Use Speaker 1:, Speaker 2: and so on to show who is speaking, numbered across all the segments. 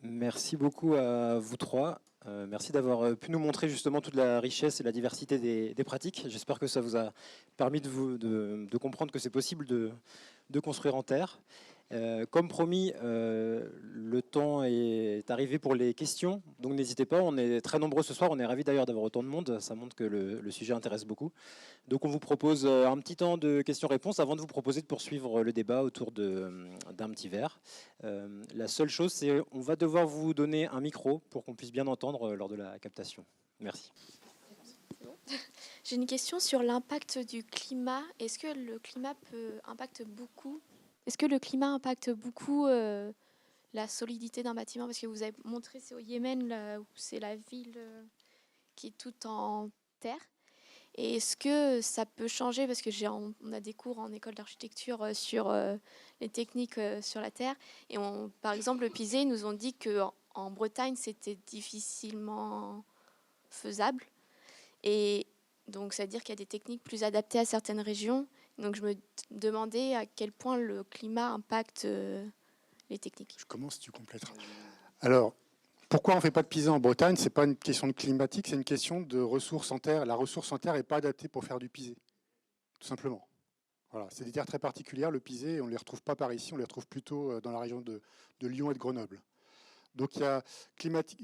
Speaker 1: Merci beaucoup à vous trois. Merci d'avoir pu nous montrer justement toute la richesse et la diversité des pratiques. J'espère que ça vous a permis de comprendre que c'est possible de construire en terre. Comme promis, le temps est arrivé pour les questions, donc n'hésitez pas, on est très nombreux ce soir, on est ravis d'ailleurs d'avoir autant de monde, ça montre que le sujet intéresse beaucoup. Donc on vous propose un petit temps de questions-réponses avant de vous proposer de poursuivre le débat autour d'un petit verre. La seule chose, c'est on va devoir vous donner un micro pour qu'on puisse bien entendre lors de la captation. Merci.
Speaker 2: J'ai une question sur l'impact du climat. Est-ce que le climat impacte beaucoup la solidité d'un bâtiment? Parce que vous avez montré, c'est au Yémen, là, où c'est la ville qui est toute en terre. Et est-ce que ça peut changer? Parce que on a des cours en école d'architecture sur les techniques sur la terre. Et par exemple, le Pisé, ils nous ont dit qu'en Bretagne, c'était difficilement faisable. Et donc, ça veut dire qu'il y a des techniques plus adaptées à certaines régions. Donc, je me demandais à quel point le climat impacte les techniques.
Speaker 3: Je commence, tu compléteras. Alors, pourquoi on ne fait pas de pisé en Bretagne? Ce n'est pas une question de climatique, c'est une question de ressources en terre. La ressource en terre n'est pas adaptée pour faire du pisé, tout simplement. Voilà, c'est des terres très particulières, le pisé, on ne les retrouve pas par ici, on les retrouve plutôt dans la région de Lyon et de Grenoble. Donc il y a climatique.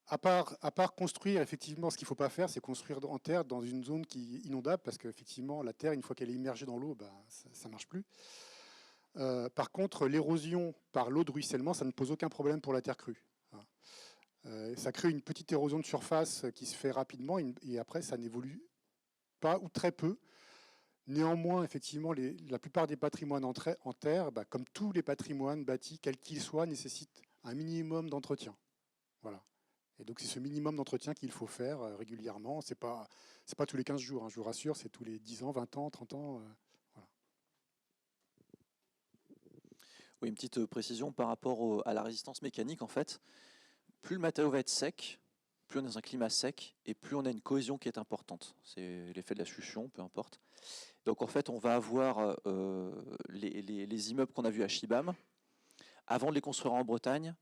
Speaker 3: À part construire, effectivement, ce qu'il ne faut pas faire, c'est construire en terre dans une zone qui est inondable, parce qu'effectivement, la terre, une fois qu'elle est immergée dans l'eau, ça ne marche plus. Par contre, l'érosion par l'eau de ruissellement, ça ne pose aucun problème pour la terre crue. Ça crée une petite érosion de surface qui se fait rapidement, et après, ça n'évolue pas ou très peu. Néanmoins, effectivement, la plupart des patrimoines en terre, comme tous les patrimoines bâtis, quels qu'ils soient, nécessitent un minimum d'entretien. Voilà. Et donc, c'est ce minimum d'entretien qu'il faut faire régulièrement. Ce n'est pas tous les 15 jours, hein, je vous rassure, c'est tous les 10 ans, 20 ans, 30 ans. Voilà.
Speaker 4: Oui, une petite précision par rapport à la résistance mécanique. En fait, plus le matériau va être sec, plus on est dans un climat sec, et plus on a une cohésion qui est importante. C'est l'effet de la succion, peu importe. Donc, en fait, on va avoir les immeubles qu'on a vus à Chibam. Avant de les construire en Bretagne,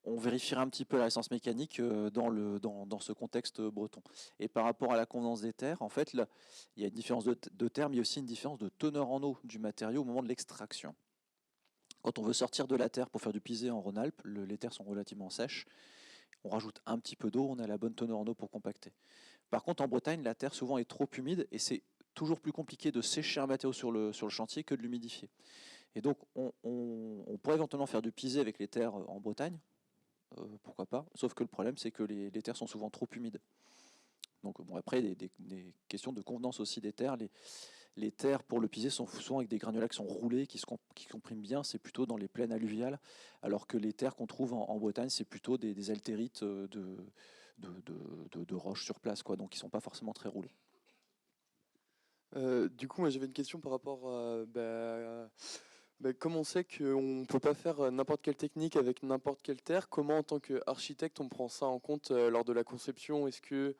Speaker 4: on vérifierait un petit peu la résistance mécanique dans ce contexte breton. Et par rapport à la convenance des terres, en fait, là, il y a une différence de terre, mais il y a aussi une différence de teneur en eau du matériau au moment de l'extraction. Quand on veut sortir de la terre pour faire du pisé en Rhône-Alpes, les terres sont relativement sèches. On rajoute un petit peu d'eau, on a la bonne teneur en eau pour compacter. Par contre, en Bretagne, la terre souvent est trop humide et c'est toujours plus compliqué de sécher un matériau sur le chantier que de l'humidifier. Et donc, on pourrait éventuellement faire du pisé avec les terres en Bretagne, pourquoi pas, sauf que le problème, c'est que les terres sont souvent trop humides. Donc, bon, après, des questions de convenance aussi des terres. Les terres pour le pisé sont souvent avec des granulats qui sont roulés, qui compriment bien, c'est plutôt dans les plaines alluviales, alors que les terres qu'on trouve en Bretagne, c'est plutôt des altérites de roches sur place, quoi, donc qui ne sont pas forcément très roulés.
Speaker 5: Du coup, moi j'avais une question par rapport à comment on sait qu'on ne peut pas faire n'importe quelle technique avec n'importe quelle terre. Comment, en tant qu'architecte, on prend ça en compte lors de la conception? Est-ce que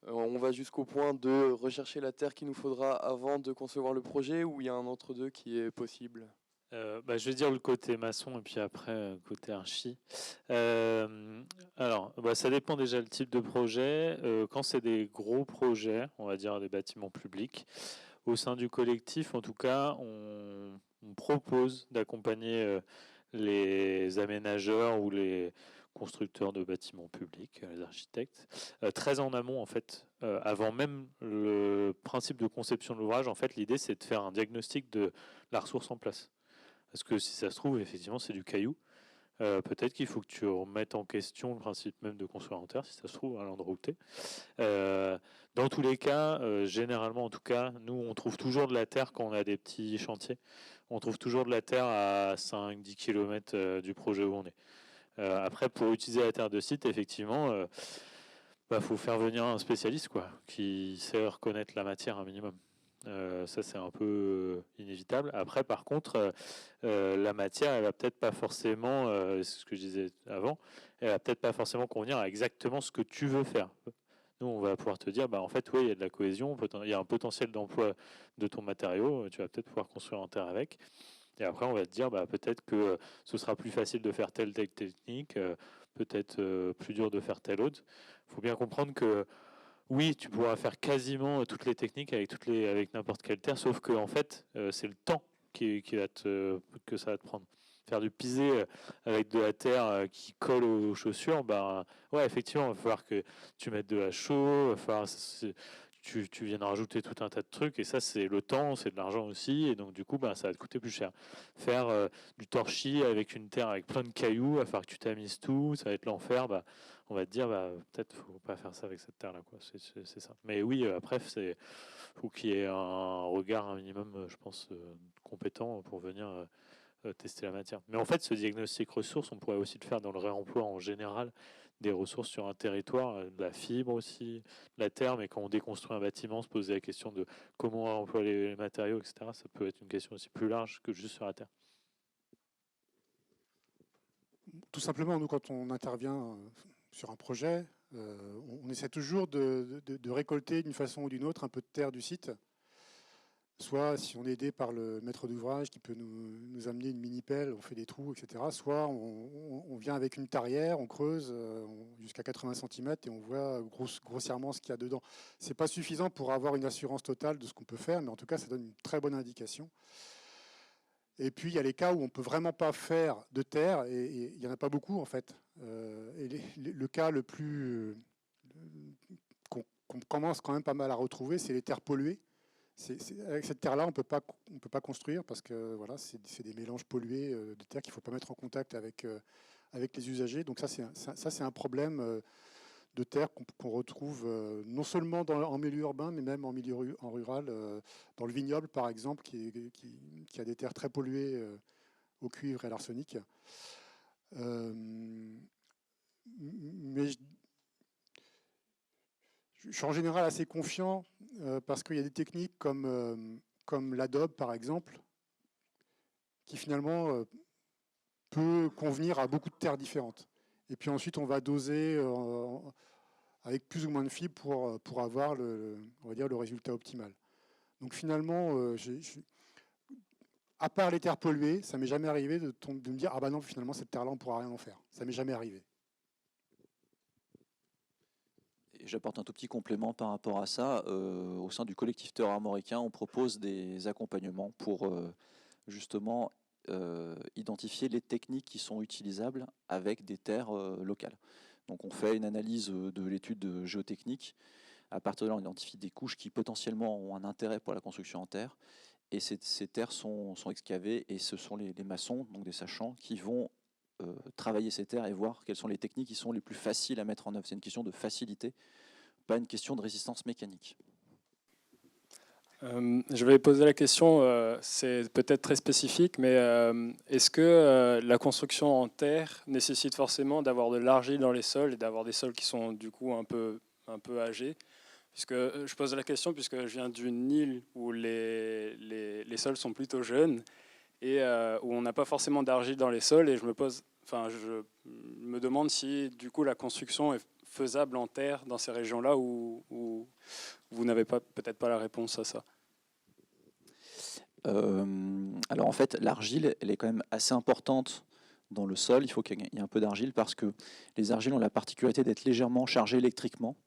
Speaker 5: on va jusqu'au point de rechercher la terre qu'il nous faudra avant de concevoir le projet, ou il y a un entre-deux qui est possible?
Speaker 6: Je vais dire le côté maçon et puis après côté archi. Alors, ça dépend déjà le type de projet. Quand c'est des gros projets, on va dire des bâtiments publics, au sein du collectif, en tout cas, on propose d'accompagner les aménageurs ou les constructeurs de bâtiments publics, les architectes, très en amont en fait, avant même le principe de conception de l'ouvrage. En fait, l'idée c'est de faire un diagnostic de la ressource en place. Parce que si ça se trouve, effectivement, c'est du caillou. Peut-être qu'il faut que tu remettes en question le principe même de construire en terre, si ça se trouve, à l'endroit où tu es. Dans tous les cas, généralement, en tout cas, nous, on trouve toujours de la terre quand on a des petits chantiers. On trouve toujours de la terre à 5-10 km du projet où on est. Après, pour utiliser la terre de site, effectivement, faut faire venir un spécialiste qui sait reconnaître la matière un minimum. Ça, c'est un peu inévitable. Après, par contre, la matière, elle va peut-être pas forcément, c'est ce que je disais avant, elle va peut-être pas forcément convenir à exactement ce que tu veux faire. Nous, on va pouvoir te dire, en fait, oui, il y a de la cohésion, il y a un potentiel d'emploi de ton matériau, tu vas peut-être pouvoir construire en terre avec. Et après, on va te dire, peut-être que ce sera plus facile de faire telle technique, peut-être plus dur de faire telle autre. Il faut bien comprendre que oui, tu pourras faire quasiment toutes les techniques avec n'importe quelle terre, sauf que en fait, c'est le temps que ça va te prendre. Faire du pisé avec de la terre qui colle aux chaussures, ouais, effectivement, il va falloir que tu mettes de la chaux, il va falloir, tu viennes rajouter tout un tas de trucs, et ça, c'est le temps, c'est de l'argent aussi, et donc du coup, ça va te coûter plus cher. Faire du torchis avec une terre avec plein de cailloux, il va falloir que tu tamises tout, ça va être l'enfer, on va te dire, peut-être faut pas faire ça avec cette terre-là, quoi. C'est ça. Mais oui, après, faut qu'il y ait un regard un minimum, je pense, compétent pour venir tester la matière. Mais en fait, ce diagnostic ressources, on pourrait aussi le faire dans le réemploi en général des ressources sur un territoire, de la fibre aussi, de la terre, mais quand on déconstruit un bâtiment, se poser la question de comment on emploie les matériaux, etc., ça peut être une question aussi plus large que juste sur la terre.
Speaker 3: Tout simplement, nous, quand on intervient sur un projet, on essaie toujours de récolter d'une façon ou d'une autre un peu de terre du site. Soit, si on est aidé par le maître d'ouvrage qui peut nous amener une mini-pelle, on fait des trous, etc. Soit on vient avec une tarière, on creuse jusqu'à 80 cm et on voit grossièrement ce qu'il y a dedans. Ce n'est pas suffisant pour avoir une assurance totale de ce qu'on peut faire, mais en tout cas, ça donne une très bonne indication. Et puis, il y a les cas où on ne peut vraiment pas faire de terre, et il n'y en a pas beaucoup, en fait. Le cas le plus qu'on commence quand même pas mal à retrouver, c'est les terres polluées. Avec cette terre-là, on ne peut pas construire parce que voilà, c'est des mélanges pollués de terre qu'il ne faut pas mettre en contact avec les usagers. Donc ça, c'est un problème de terre qu'on retrouve non seulement en milieu urbain, mais même en milieu rural, dans le vignoble, par exemple, qui a des terres très polluées au cuivre et à l'arsenic. Mais je suis en général assez confiant parce qu'il y a des techniques comme l'Adobe, par exemple, qui finalement peut convenir à beaucoup de terres différentes. Et puis ensuite, on va doser avec plus ou moins de fibres pour avoir on va dire, le résultat optimal. Donc finalement, à part les terres polluées, ça ne m'est jamais arrivé de me dire « Ah bah non, finalement, cette terre-là, on ne pourra rien en faire ». Ça ne m'est jamais arrivé.
Speaker 4: J'apporte un tout petit complément par rapport à ça. Au sein du collectif Terre armoricain, on propose des accompagnements pour justement identifier les techniques qui sont utilisables avec des terres locales. Donc on fait une analyse de l'étude géotechnique. À partir de là, on identifie des couches qui potentiellement ont un intérêt pour la construction en terre. Et ces terres sont excavées et ce sont les maçons, donc des sachants, qui vont travailler ces terres et voir quelles sont les techniques qui sont les plus faciles à mettre en œuvre. C'est une question de facilité, pas une question de résistance mécanique.
Speaker 7: Je vais poser la question, c'est peut-être très spécifique, mais est-ce que la construction en terre nécessite forcément d'avoir de l'argile dans les sols et d'avoir des sols qui sont du coup un peu âgés? Puisque je pose la question puisque je viens d'une île où les sols sont plutôt jeunes et où on n'a pas forcément d'argile dans les sols, et je me demande si du coup la construction est faisable en terre dans ces régions-là où vous n'avez peut-être pas la réponse à ça.
Speaker 4: Alors en fait, l'argile, elle est quand même assez importante dans le sol. Il faut qu'il y ait un peu d'argile parce que les argiles ont la particularité d'être légèrement chargées électriquement.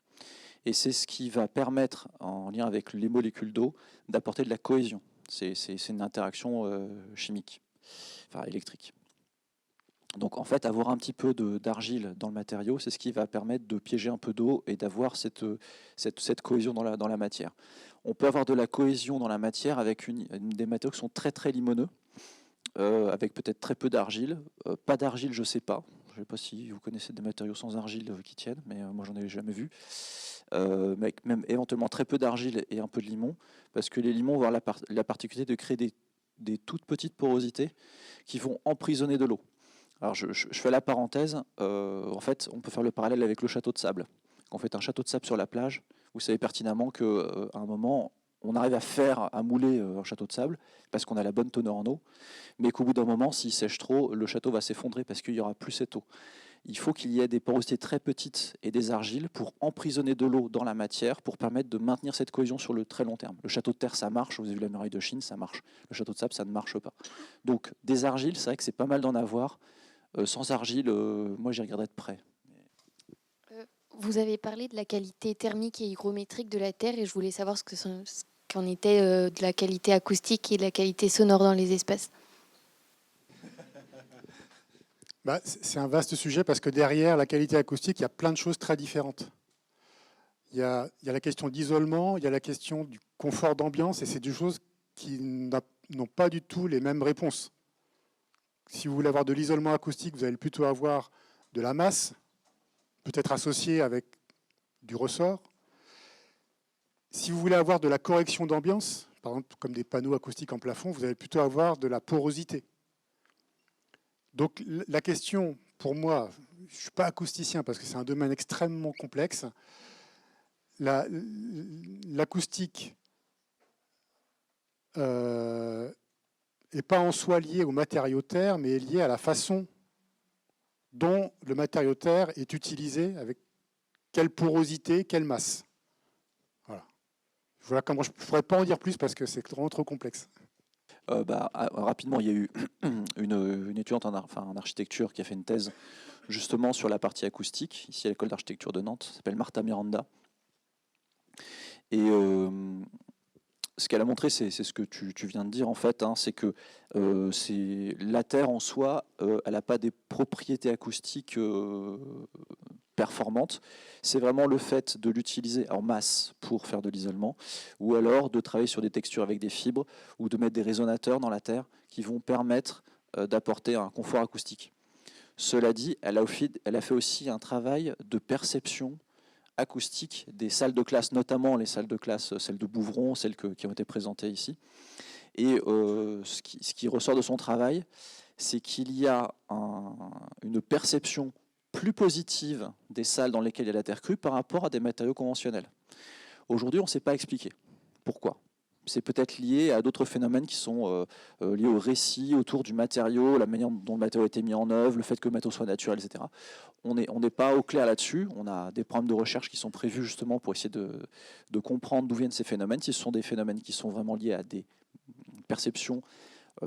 Speaker 4: Et c'est ce qui va permettre, en lien avec les molécules d'eau, d'apporter de la cohésion. C'est une interaction chimique, enfin électrique. Donc en fait, avoir un petit peu d'argile dans le matériau, c'est ce qui va permettre de piéger un peu d'eau et d'avoir cette cohésion dans la matière. On peut avoir de la cohésion dans la matière avec des matériaux qui sont très très limoneux, avec peut-être très peu d'argile. Pas d'argile, je ne sais pas. Je ne sais pas si vous connaissez des matériaux sans argile qui tiennent, mais moi j'en ai jamais vu. Mais même éventuellement très peu d'argile et un peu de limon, parce que les limons vont avoir la particularité de créer des toutes petites porosités qui vont emprisonner de l'eau. Alors je fais la parenthèse, en fait on peut faire le parallèle avec le château de sable. Quand on fait un château de sable sur la plage, vous savez pertinemment qu'à un moment on arrive à mouler un château de sable parce qu'on a la bonne teneur en eau, mais qu'au bout d'un moment, s'il sèche trop, le château va s'effondrer parce qu'il n'y aura plus cette eau. il faut qu'il y ait des porosités très petites et des argiles pour emprisonner de l'eau dans la matière, pour permettre de maintenir cette cohésion sur le très long terme. Le château de terre, ça marche, vous avez vu la muraille de Chine, ça marche. Le château de sable, ça ne marche pas. Donc des argiles, c'est vrai que c'est pas mal d'en avoir. Sans argile, moi j'y regarderais de près.
Speaker 8: Vous avez parlé de la qualité thermique et hygrométrique de la Terre et je voulais savoir ce qu'en était de la qualité acoustique et de la qualité sonore dans les espaces.
Speaker 3: C'est un vaste sujet parce que derrière la qualité acoustique, il y a plein de choses très différentes. Il y a la question d'isolement, il y a la question du confort d'ambiance et c'est des choses qui n'ont pas du tout les mêmes réponses. Si vous voulez avoir de l'isolement acoustique, vous allez plutôt avoir de la masse, peut-être associée avec du ressort. Si vous voulez avoir de la correction d'ambiance, par exemple comme des panneaux acoustiques en plafond, vous allez plutôt avoir de la porosité. Donc la question, pour moi, je ne suis pas acousticien parce que c'est un domaine extrêmement complexe. L'acoustique n'est pas en soi liée au matériau terre, mais est liée à la façon dont le matériau terre est utilisé, avec quelle porosité, quelle masse. Voilà comment je ne pourrais pas en dire plus parce que c'est vraiment trop complexe.
Speaker 4: Rapidement, il y a eu une étudiante en architecture qui a fait une thèse justement sur la partie acoustique, ici à l'école d'architecture de Nantes, ça s'appelle Martha Miranda. Et ce qu'elle a montré, c'est ce que tu viens de dire en fait, c'est que la Terre en soi, elle n'a pas des propriétés acoustiques performantes. C'est vraiment le fait de l'utiliser en masse pour faire de l'isolement, ou alors de travailler sur des textures avec des fibres, ou de mettre des résonateurs dans la Terre qui vont permettre d'apporter un confort acoustique. Cela dit, elle a fait aussi un travail de perception acoustique des salles de classe, notamment les salles de classe, celles de Bouvron, celles qui ont été présentées ici. Et ce qui ressort de son travail, c'est qu'il y a une perception plus positive des salles dans lesquelles il y a la terre crue par rapport à des matériaux conventionnels. Aujourd'hui, on ne sait pas expliquer pourquoi. C'est peut-être lié à d'autres phénomènes qui sont liés au récit autour du matériau, la manière dont le matériau a été mis en œuvre, le fait que le matériau soit naturel, etc. On n'est pas au clair là-dessus. On a des programmes de recherche qui sont prévus justement pour essayer de comprendre d'où viennent ces phénomènes, si ce sont des phénomènes qui sont vraiment liés à des perceptions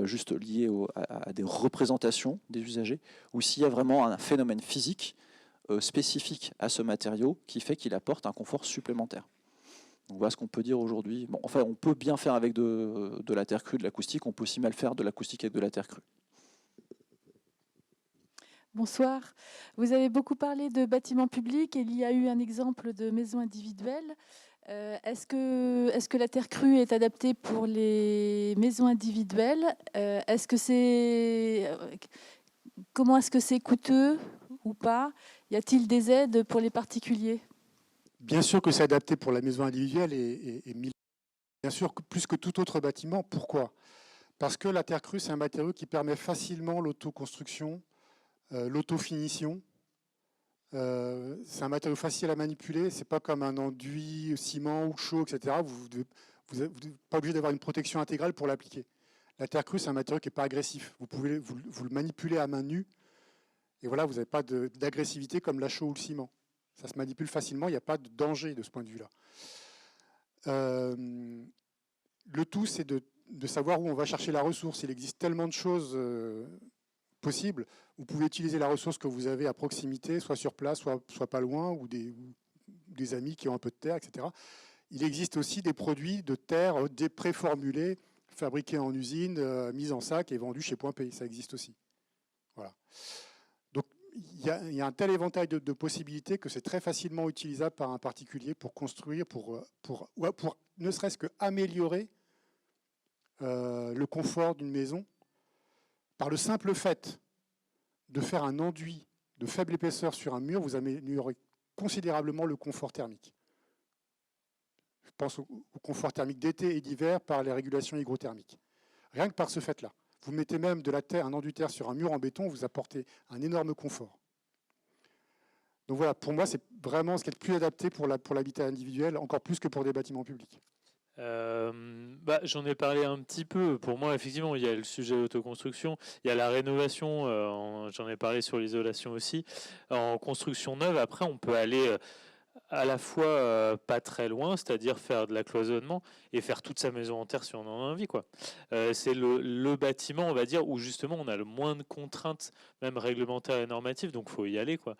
Speaker 4: juste liées à des représentations des usagers, ou s'il y a vraiment un phénomène physique spécifique à ce matériau qui fait qu'il apporte un confort supplémentaire. Donc voilà ce qu'on peut dire aujourd'hui. Bon, enfin, on peut bien faire avec de la terre crue, de l'acoustique, on peut aussi mal faire de l'acoustique avec de la terre crue.
Speaker 9: Bonsoir. Vous avez beaucoup parlé de bâtiments publics et il y a eu un exemple de maison individuelle. Est-ce que la terre crue est adaptée pour les maisons individuelles? Comment est-ce que c'est coûteux ou pas? Y a-t-il des aides pour les particuliers?
Speaker 3: Bien sûr que c'est adapté pour la maison individuelle et bien sûr plus que tout autre bâtiment. Pourquoi? Parce que la terre crue, c'est un matériau qui permet facilement l'autoconstruction, l'autofinition. C'est un matériau facile à manipuler, c'est pas comme un enduit, ciment ou chaud, etc. Vous n'êtes pas obligé d'avoir une protection intégrale pour l'appliquer. La terre crue, c'est un matériau qui n'est pas agressif. Vous le manipulez à main nue, et voilà, vous n'avez pas d'agressivité comme la chaux ou le ciment. Ça se manipule facilement, il n'y a pas de danger de ce point de vue-là. Le tout, c'est de savoir où on va chercher la ressource. Il existe tellement de choses possibles. Vous pouvez utiliser la ressource que vous avez à proximité, soit sur place, soit pas loin, ou des amis qui ont un peu de terre, etc. Il existe aussi des produits de terre préformulés, fabriqués en usine, mis en sac et vendus chez Point P. Ça existe aussi. Voilà. Donc, il y a un tel éventail de possibilités que c'est très facilement utilisable par un particulier pour construire, pour ne serait-ce qu'améliorer le confort d'une maison par le simple fait de faire un enduit de faible épaisseur sur un mur, vous améliorez considérablement le confort thermique. Je pense au confort thermique d'été et d'hiver par les régulations hygrothermiques. Rien que par ce fait-là. Vous mettez même de la terre, un enduit de terre sur un mur en béton, vous apportez un énorme confort. Donc voilà, pour moi, c'est vraiment ce qui est le plus adapté pour l'habitat individuel, encore plus que pour des bâtiments publics.
Speaker 6: J'en ai parlé un petit peu. Pour moi, effectivement, il y a le sujet de l'autoconstruction, il y a la rénovation, j'en ai parlé sur l'isolation aussi. En construction neuve, après, on peut aller à la fois pas très loin, c'est-à-dire faire de la cloisonnement et faire toute sa maison en terre si on en a envie, quoi. C'est le bâtiment, on va dire, où justement on a le moins de contraintes, même réglementaires et normatives, donc faut y aller, quoi.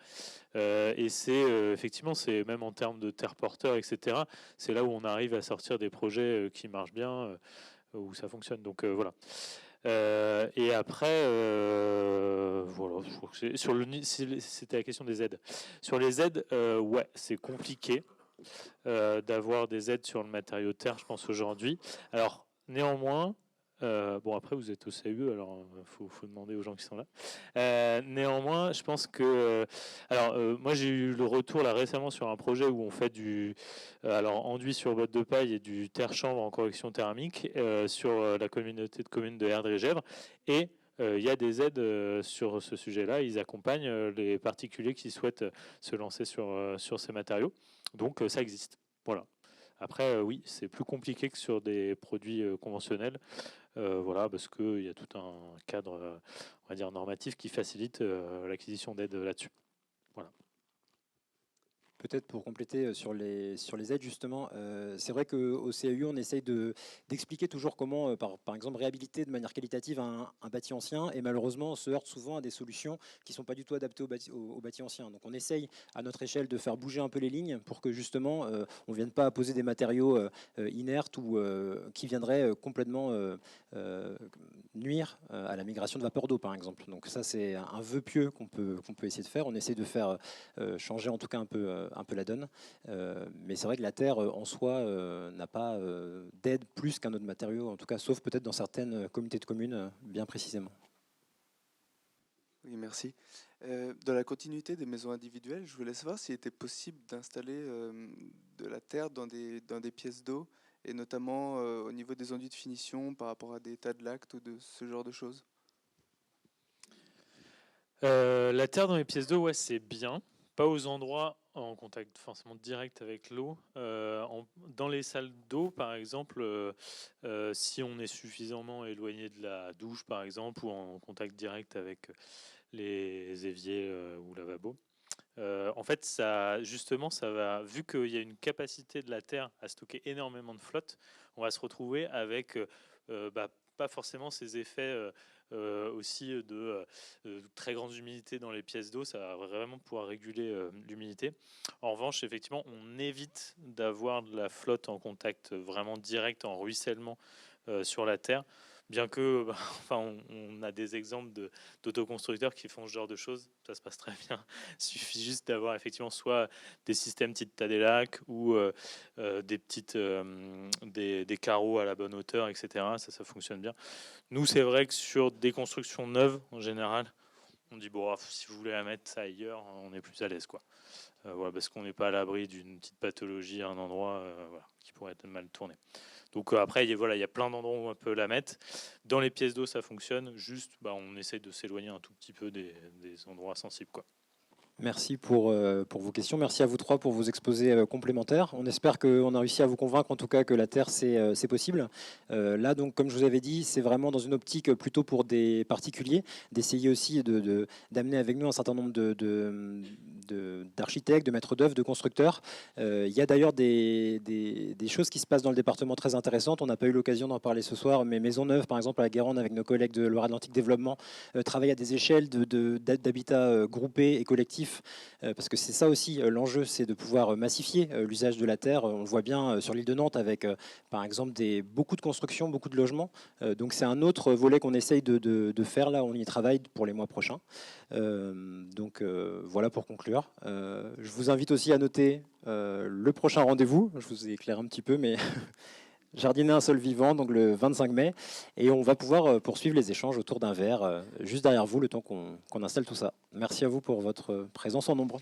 Speaker 6: Et c'est effectivement, c'est même en termes de terre porteur, etc. C'est là où on arrive à sortir des projets qui marchent bien, où ça fonctionne. Donc voilà. Et après, voilà, je crois que c'était la question des aides. Sur les aides, ouais, c'est compliqué d'avoir des aides sur le matériau de terre, je pense, aujourd'hui. Alors, néanmoins, bon, après, vous êtes au CAUE, alors faut demander aux gens qui sont là. Néanmoins, je pense que... moi, j'ai eu le retour là récemment sur un projet où on fait du enduit sur botte de paille et du terre-chanvre en correction thermique sur la communauté de communes de Erdre-et-Gèvres. Et il y a des aides sur ce sujet-là. Ils accompagnent les particuliers qui souhaitent se lancer sur ces matériaux. Donc, ça existe. Voilà. Après, oui, c'est plus compliqué que sur des produits conventionnels. Voilà, parce qu'il y a tout un cadre, on va dire, normatif qui facilite l'acquisition d'aide là-dessus. Voilà.
Speaker 1: Peut-être pour compléter sur les aides, justement, c'est vrai qu'au CAU, on essaye d'expliquer toujours comment, par exemple, réhabiliter de manière qualitative un bâti ancien, et malheureusement, on se heurte souvent à des solutions qui ne sont pas du tout adaptées au bâti ancien. Donc on essaye, à notre échelle, de faire bouger un peu les lignes pour que, justement, on ne vienne pas poser des matériaux inertes ou qui viendraient complètement nuire à la migration de vapeur d'eau, par exemple. Donc ça, c'est un vœu pieux qu'on peut essayer de faire. On essaie de faire changer en tout cas un peu la donne. Mais c'est vrai que la terre en soi n'a pas d'aide plus qu'un autre matériau, en tout cas, sauf peut-être dans certaines communautés de communes, bien précisément.
Speaker 10: Oui, merci. Dans la continuité des maisons individuelles, je voulais savoir s'il était possible d'installer de la terre dans des pièces d'eau, et notamment au niveau des enduits de finition par rapport à des tas de lactes ou de ce genre de choses.
Speaker 6: La terre dans les pièces d'eau, ouais, c'est bien. Pas aux endroits en contact forcément direct avec l'eau. Dans les salles d'eau, par exemple, si on est suffisamment éloigné de la douche, par exemple, ou en contact direct avec les éviers ou lavabo, en fait, ça, justement, ça va, vu qu'il y a une capacité de la terre à stocker énormément de flotte, on va se retrouver avec pas forcément ces effets aussi de très grande humidité dans les pièces d'eau. Ça va vraiment pouvoir réguler l'humidité. En revanche, effectivement, on évite d'avoir de la flotte en contact vraiment direct, en ruissellement sur la terre. Bien que, on a des exemples d'autoconstructeurs qui font ce genre de choses, ça se passe très bien. Il suffit juste d'avoir effectivement soit des systèmes type Tadelac ou des carreaux à la bonne hauteur, etc. Ça fonctionne bien. Nous, c'est vrai que sur des constructions neuves, en général, on dit bon, si vous voulez la mettre ça ailleurs, on est plus à l'aise, quoi. Voilà, parce qu'on n'est pas à l'abri d'une petite pathologie à un endroit qui pourrait être mal tourné. Donc après, il y a plein d'endroits où on peut la mettre. Dans les pièces d'eau, ça fonctionne. Juste, on essaye de s'éloigner un tout petit peu des endroits sensibles, quoi.
Speaker 1: Merci pour vos questions. Merci à vous trois pour vos exposés complémentaires. On espère qu'on a réussi à vous convaincre, en tout cas, que la Terre, c'est possible. Là, donc, comme je vous avais dit, c'est vraiment dans une optique plutôt pour des particuliers, d'essayer aussi d'amener avec nous un certain nombre d'architectes, de maîtres d'œuvre, de constructeurs. Il y a d'ailleurs des choses qui se passent dans le département très intéressantes. On n'a pas eu l'occasion d'en parler ce soir, mais Maisonneuve, par exemple, à la Guérande, avec nos collègues de Loire-Atlantique Développement, travaille à des échelles d'habitat groupé et collectif. Parce que c'est ça aussi l'enjeu, c'est de pouvoir massifier l'usage de la terre. On le voit bien sur l'île de Nantes avec, par exemple, beaucoup de constructions, beaucoup de logements. Donc c'est un autre volet qu'on essaye de faire. Là, on y travaille pour les mois prochains. Voilà pour conclure. Je vous invite aussi à noter le prochain rendez-vous. Je vous éclaire un petit peu, mais... Jardiner un sol vivant, donc le 25 mai, et on va pouvoir poursuivre les échanges autour d'un verre juste derrière vous, le temps qu'on installe tout ça. Merci à vous pour votre présence en nombre.